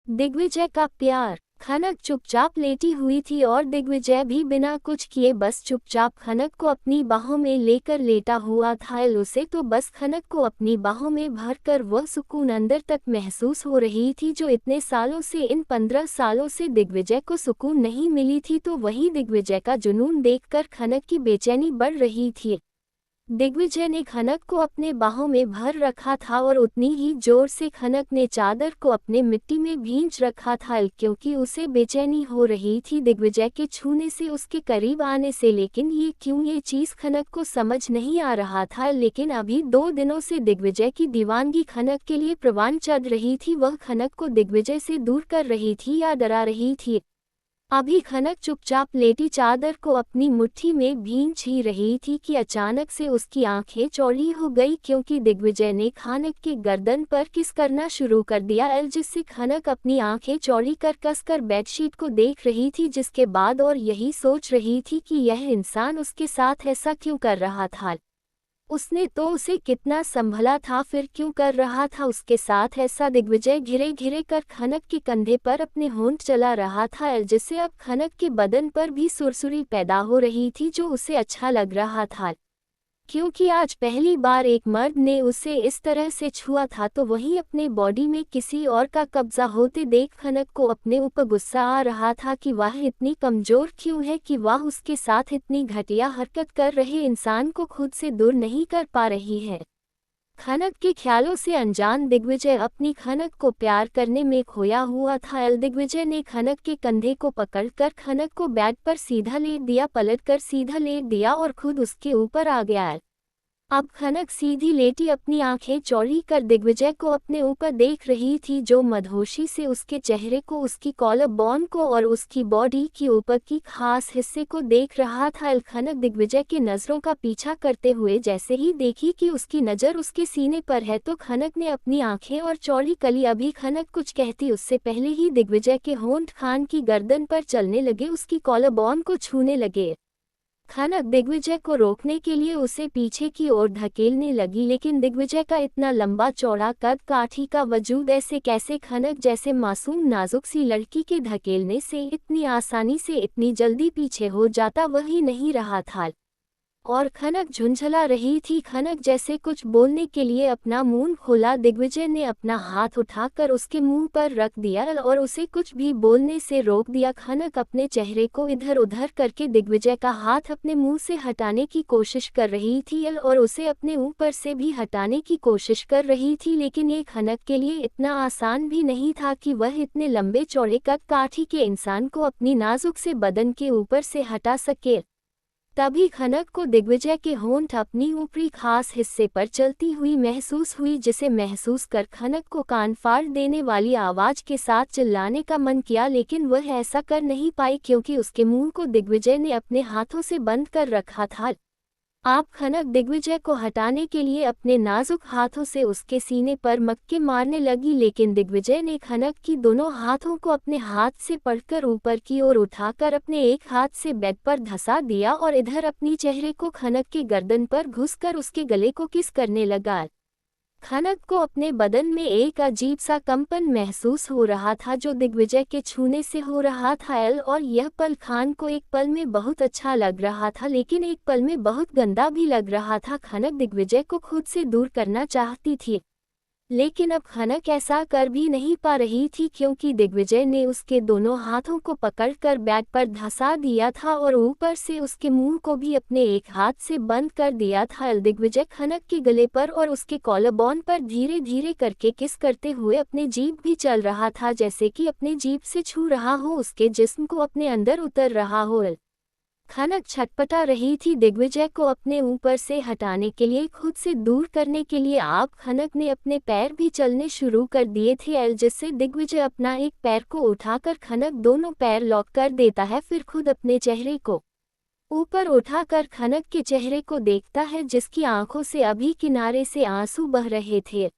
दिग्विजय का प्यार। खनक चुपचाप लेटी हुई थी और दिग्विजय भी बिना कुछ किए बस चुपचाप खनक को अपनी बाहों में लेकर लेटा हुआ था। उसे तो बस खनक को अपनी बाहों में भरकर वह सुकून अंदर तक महसूस हो रही थी जो इतने सालों से, इन 15 सालों से दिग्विजय को सुकून नहीं मिली थी। तो वही दिग्विजय का जुनून देखकर खनक की बेचैनी बढ़ रही थी। दिग्विजय ने खनक को अपने बाहों में भर रखा था और उतनी ही जोर से खनक ने चादर को अपने मिट्टी में भींच रखा था क्योंकि उसे बेचैनी हो रही थी दिग्विजय के छूने से, उसके करीब आने से। लेकिन ये चीज़ खनक को समझ नहीं आ रहा था। लेकिन अभी 2 दिनों से दिग्विजय की दीवानगी खनक के लिए प्रवान चढ़ रही थी। वह खनक को दिग्विजय से दूर कर रही थी या डरा रही थी। अभी खनक चुपचाप लेटी चादर को अपनी मुट्ठी में भींच ही रही थी कि अचानक से उसकी आंखें चौड़ी हो गई क्योंकि दिग्विजय ने खनक के गर्दन पर किस करना शुरू कर दिया जिससे खनक अपनी आंखें चौड़ी कर कसकर बेडशीट को देख रही थी, जिसके बाद और यही सोच रही थी कि यह इंसान उसके साथ ऐसा क्यों कर रहा था। उसने तो उसे कितना संभला था, फिर क्यों कर रहा था उसके साथ ऐसा। दिग्विजय घिरे घिरे कर खनक के कंधे पर अपने होंठ चला रहा था जिससे अब खनक के बदन पर भी सुरसुरी पैदा हो रही थी जो उसे अच्छा लग रहा था क्योंकि आज पहली बार एक मर्द ने उसे इस तरह से छुआ था। तो वहीं अपने बॉडी में किसी और का कब्जा होते देख खनक को अपने ऊपर गुस्सा आ रहा था कि वह इतनी कमजोर क्यों है कि वह उसके साथ इतनी घटिया हरकत कर रहे इंसान को खुद से दूर नहीं कर पा रही है। खनक के ख्यालों से अनजान दिग्विजय अपनी खनक को प्यार करने में खोया हुआ था। दिग्विजय ने खनक के कंधे को पकड़कर खनक को बेड पर सीधा लेट दिया, पलटकर सीधा लेट दिया और खुद उसके ऊपर आ गया। अब खनक सीधी लेटी अपनी आंखें चौड़ी कर दिग्विजय को अपने ऊपर देख रही थी जो मदहोशी से उसके चेहरे को, उसकी कॉलर बोन को और उसकी बॉडी की ऊपर की खास हिस्से को देख रहा था। खनक दिग्विजय के नज़रों का पीछा करते हुए जैसे ही देखी कि उसकी नज़र उसके सीने पर है तो खनक ने अपनी आंखें और चौड़ी कली। अभी खनक कुछ कहती उससे पहले ही दिग्विजय के होंठ खान की गर्दन पर चलने लगे, उसकी कॉलर बोन को छूने लगे। खनक दिग्विजय को रोकने के लिए उसे पीछे की ओर धकेलने लगी, लेकिन दिग्विजय का इतना लंबा चौड़ा कद काठी का वजूद ऐसे कैसे खनक जैसे मासूम नाजुक सी लड़की के धकेलने से इतनी आसानी से इतनी जल्दी पीछे हो जाता वही नहीं रहा था और खनक झुंझला रही थी। खनक जैसे कुछ बोलने के लिए अपना मुंह खोला, दिग्विजय ने अपना हाथ उठाकर उसके मुंह पर रख दिया और उसे कुछ भी बोलने से रोक दिया। खनक अपने चेहरे को इधर उधर करके दिग्विजय का हाथ अपने मुंह से हटाने की कोशिश कर रही थी और उसे अपने ऊपर से भी हटाने की कोशिश कर रही थी, लेकिन ये खनक के लिए इतना आसान भी नहीं था कि वह इतने लंबे चौड़े कद काठी के इंसान को अपनी नाजुक से बदन के ऊपर से हटा सके। तभी खनक को दिग्विजय के होंठ अपनी ऊपरी खास हिस्से पर चलती हुई महसूस हुई, जिसे महसूस कर खनक को कान फाड़ देने वाली आवाज के साथ चिल्लाने का मन किया, लेकिन वह ऐसा कर नहीं पाई क्योंकि उसके मुंह को दिग्विजय ने अपने हाथों से बंद कर रखा था। आप खनक दिग्विजय को हटाने के लिए अपने नाजुक हाथों से उसके सीने पर मक्के मारने लगी, लेकिन दिग्विजय ने खनक की दोनों हाथों को अपने हाथ से पकड़कर ऊपर की ओर उठाकर अपने एक हाथ से बेड पर धंसा दिया और इधर अपनी चेहरे को खनक के गर्दन पर घुसकर उसके गले को किस करने लगा। खनक को अपने बदन में एक अजीब सा कंपन महसूस हो रहा था जो दिग्विजय के छूने से हो रहा था और यह पल खान को एक पल में बहुत अच्छा लग रहा था लेकिन एक पल में बहुत गंदा भी लग रहा था। खनक दिग्विजय को खुद से दूर करना चाहती थी, लेकिन अब खनक ऐसा कर भी नहीं पा रही थी क्योंकि दिग्विजय ने उसके दोनों हाथों को पकड़कर बेड पर धंसा दिया था और ऊपर से उसके मुंह को भी अपने एक हाथ से बंद कर दिया था। दिग्विजय खनक के गले पर और उसके कॉलर बोन पर धीरे धीरे करके किस करते हुए अपने जीभ भी चल रहा था, जैसे कि अपने जीभ से छू रहा हो, उसके जिस्म को अपने अंदर उतर रहा हो। खनक छटपटा रही थी दिग्विजय को अपने ऊपर से हटाने के लिए, खुद से दूर करने के लिए। आप खनक ने अपने पैर भी चलने शुरू कर दिए थे जिससे दिग्विजय अपना एक पैर को उठाकर खनक दोनों पैर लॉक कर देता है, फिर खुद अपने चेहरे को ऊपर उठाकर खनक के चेहरे को देखता है जिसकी आंखों से अभी किनारे से आंसू बह रहे थे।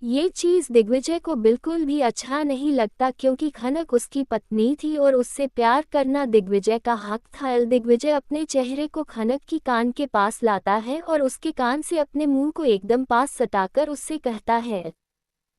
ये चीज़ दिग्विजय को बिल्कुल भी अच्छा नहीं लगता क्योंकि खनक उसकी पत्नी थी और उससे प्यार करना दिग्विजय का हक था। दिग्विजय अपने चेहरे को खनक की कान के पास लाता है और उसके कान से अपने मुंह को एकदम पास सटाकर उससे कहता है,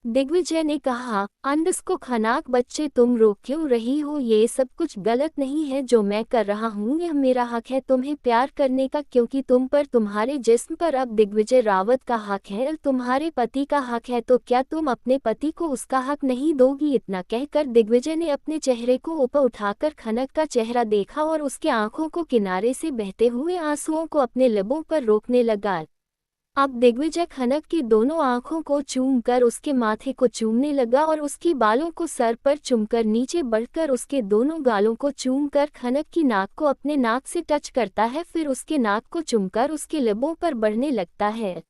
दिग्विजय ने कहा, अंडस्को खनाक बच्चे तुम रो क्यों रही हो, ये सब कुछ गलत नहीं है जो मैं कर रहा हूँ, यह मेरा हक है तुम्हें प्यार करने का क्योंकि तुम पर तुम्हारे जिस्म पर अब दिग्विजय रावत का हक है, तुम्हारे पति का हक है, तो क्या तुम अपने पति को उसका हक नहीं दोगी। इतना कहकर दिग्विजय ने अपने चेहरे को ऊपर उठाकर खनक का चेहरा देखा और उसके आंखों को किनारे से बहते हुए आंसुओं को अपने लबों पर रोकने लगा। अब दिग्विजय खनक की दोनों आंखों को चूमकर उसके माथे को चूमने लगा और उसकी बालों को सर पर चूमकर नीचे बढ़कर उसके दोनों गालों को चूमकर खनक की नाक को अपने नाक से टच करता है, फिर उसके नाक को चूमकर उसके लबों पर बढ़ने लगता है।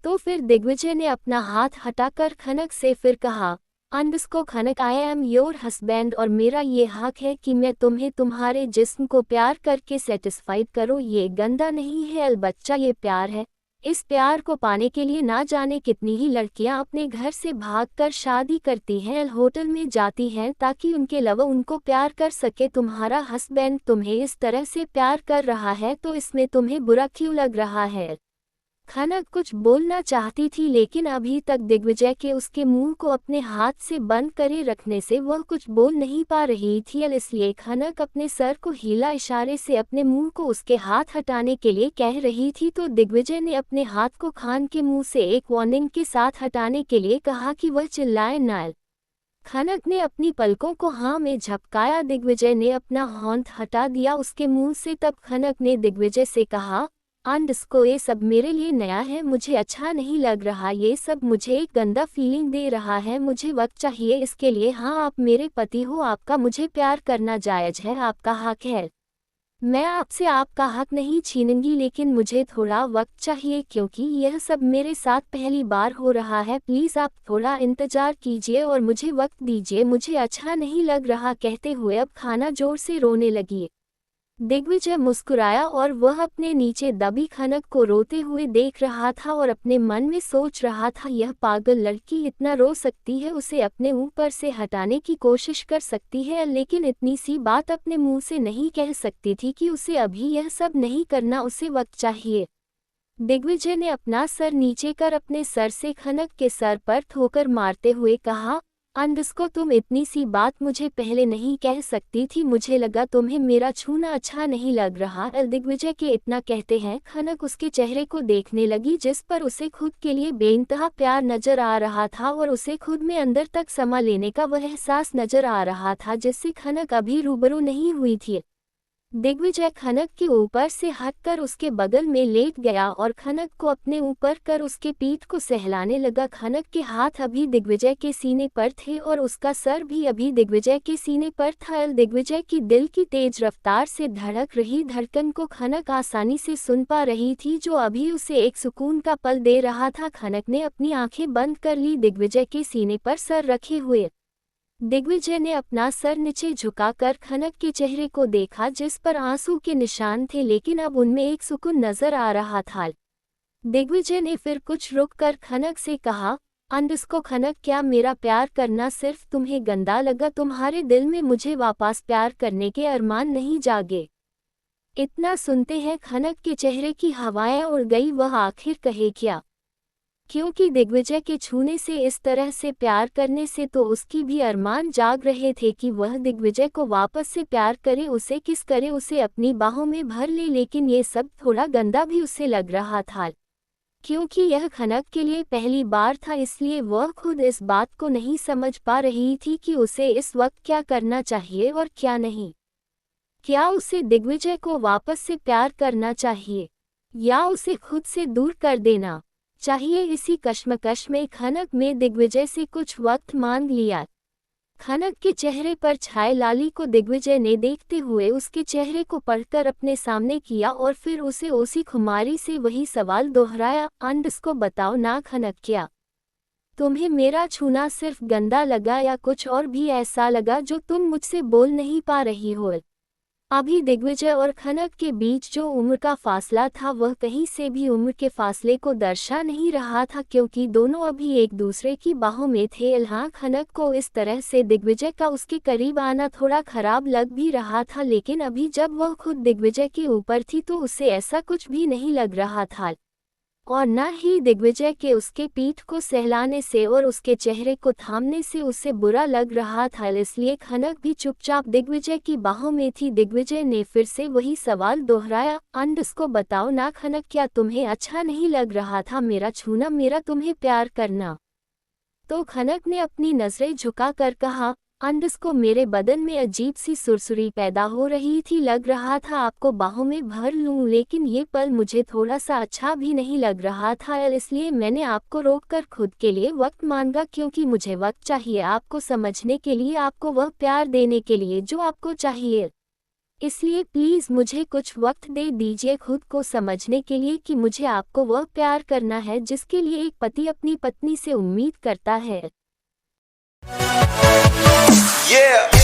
तो फिर दिग्विजय ने अपना हाथ हटाकर खनक से फिर कहा, अंडस्को खनक, आई एम योर हस्बैंड और मेरा ये हक है कि मैं तुम्हें तुम्हारे जिस्म को प्यार करके सेटिस्फाइड करो। ये गंदा नहीं है अलबच्चा, ये प्यार है। इस प्यार को पाने के लिए ना जाने कितनी ही लड़कियां अपने घर से भागकर शादी करती हैं, होटल में जाती हैं ताकि उनके अलावा उनको प्यार कर सके। तुम्हारा हस्बैंड तुम्हें इस तरह से प्यार कर रहा है तो इसमें तुम्हें बुरा क्यों लग रहा है। खनक कुछ बोलना चाहती थी लेकिन अभी तक दिग्विजय के उसके मुंह को अपने हाथ से बंद करे रखने से वह कुछ बोल नहीं पा रही थी, इसलिए खनक अपने सर को हिला इशारे से अपने मुंह को उसके हाथ हटाने के लिए कह रही थी, तो दिग्विजय ने अपने हाथ को खान के मुंह से एक वार्निंग के साथ हटाने के लिए कहा कि वह चिल्लाए ना। खनक ने अपनी पलकों को हाँ में झपकाया। दिग्विजय ने अपना होंठ हटा दिया उसके मुंह से। तब खनक ने दिग्विजय से कहा, अंडस्को ये सब मेरे लिए नया है, मुझे अच्छा नहीं लग रहा, ये सब मुझे एक गंदा फीलिंग दे रहा है, मुझे वक्त चाहिए इसके लिए। हाँ आप मेरे पति हो, आपका मुझे प्यार करना जायज़ है, आपका हक है, मैं आपसे आपका हक नहीं छीनूंगी, लेकिन मुझे थोड़ा वक्त चाहिए क्योंकि यह सब मेरे साथ पहली बार हो रहा है। प्लीज़ आप थोड़ा इंतज़ार कीजिए और मुझे वक्त दीजिए, मुझे अच्छा नहीं लग रहा। कहते हुए अब खाना जोर से रोने लगी। दिग्विजय मुस्कुराया और वह अपने नीचे दबी खनक को रोते हुए देख रहा था और अपने मन में सोच रहा था, यह पागल लड़की इतना रो सकती है, उसे अपने ऊपर से हटाने की कोशिश कर सकती है, लेकिन इतनी सी बात अपने मुंह से नहीं कह सकती थी कि उसे अभी यह सब नहीं करना, उसे वक्त चाहिए। दिग्विजय ने अपना सर नीचे कर अपने सर से खनक के सर पर ठोकर मारते हुए कहा, अंडस्को तुम इतनी सी बात मुझे पहले नहीं कह सकती थी, मुझे लगा तुम्हें मेरा छूना अच्छा नहीं लग रहा। दिग्विजय के इतना कहते हैं खनक उसके चेहरे को देखने लगी जिस पर उसे खुद के लिए बेइंतहा प्यार नजर आ रहा था और उसे खुद में अंदर तक समा लेने का वह एहसास नजर आ रहा था जिससे खनक अभी रूबरू नहीं हुई थी। दिग्विजय खनक के ऊपर से हटकर उसके बगल में लेट गया और खनक को अपने ऊपर कर उसके पीठ को सहलाने लगा। खनक के हाथ अभी दिग्विजय के सीने पर थे और उसका सर भी अभी दिग्विजय के सीने पर था। दिग्विजय की दिल की तेज रफ्तार से धड़क रही धड़कन को खनक आसानी से सुन पा रही थी, जो अभी उसे एक सुकून का पल दे रहा था। खनक ने अपनी आंखें बंद कर ली, दिग्विजय के सीने पर सर रखे हुए। दिग्विजय ने अपना सर नीचे झुकाकर खनक के चेहरे को देखा जिस पर आंसू के निशान थे, लेकिन अब उनमें एक सुकून नजर आ रहा था। दिग्विजय ने फिर कुछ रुककर खनक से कहा, अंडस्को खनक, क्या मेरा प्यार करना सिर्फ तुम्हें गंदा लगा? तुम्हारे दिल में मुझे वापस प्यार करने के अरमान नहीं जागे? इतना सुनते हैं खनक के चेहरे की हवाएं उड़ गई, वह आखिर कहे क्या? क्योंकि दिग्विजय के छूने से, इस तरह से प्यार करने से तो उसकी भी अरमान जाग रहे थे कि वह दिग्विजय को वापस से प्यार करे, उसे किस करे, उसे अपनी बाहों में भर ले, लेकिन ये सब थोड़ा गंदा भी उसे लग रहा था। क्योंकि यह खनक के लिए पहली बार था, इसलिए वह खुद इस बात को नहीं समझ पा रही थी कि उसे इस वक्त क्या करना चाहिए और क्या नहीं। क्या उसे दिग्विजय को वापस से प्यार करना चाहिए या उसे खुद से दूर कर देना चाहिए? इसी कश्मकश में खनक में दिग्विजय से कुछ वक्त मांग लिया। खनक के चेहरे पर छाए लाली को दिग्विजय ने देखते हुए उसके चेहरे को पढ़कर अपने सामने किया और फिर उसे उसी खुमारी से वही सवाल दोहराया, अंडस्को बताओ ना खनक, क्या तुम्हें मेरा छूना सिर्फ गंदा लगा या कुछ और भी ऐसा लगा जो तुम मुझसे बोल नहीं पा रही हो? अभी दिग्विजय और खनक के बीच जो उम्र का फासला था वह कहीं से भी उम्र के फासले को दर्शा नहीं रहा था, क्योंकि दोनों अभी एक दूसरे की बाहों में थे। हाँ, खनक को इस तरह से दिग्विजय का उसके करीब आना थोड़ा खराब लग भी रहा था, लेकिन अभी जब वह खुद दिग्विजय के ऊपर थी तो उसे ऐसा कुछ भी नहीं लग रहा था। और न ही दिग्विजय के उसके पीठ को सहलाने से और उसके चेहरे को थामने से उसे बुरा लग रहा था, इसलिए खनक भी चुपचाप दिग्विजय की बाहों में थी। दिग्विजय ने फिर से वही सवाल दोहराया, उसको बताओ ना खनक, क्या तुम्हें अच्छा नहीं लग रहा था मेरा छूना, मेरा तुम्हें प्यार करना? तो खनक ने अपनी नजरें झुकाकर कहा, को मेरे बदन में अजीब सी सुरसुरी पैदा हो रही थी, लग रहा था आपको बाहों में भर लूं, लेकिन ये पल मुझे थोड़ा सा अच्छा भी नहीं लग रहा था, इसलिए मैंने आपको रोककर खुद के लिए वक्त मांगा, क्योंकि मुझे वक्त चाहिए आपको समझने के लिए, आपको वह प्यार देने के लिए जो आपको चाहिए। इसलिए प्लीज़ मुझे कुछ वक्त दे दीजिए खुद को समझने के लिए कि मुझे आपको वह प्यार करना है जिसके लिए एक पति अपनी पत्नी से उम्मीद करता है। Yeah.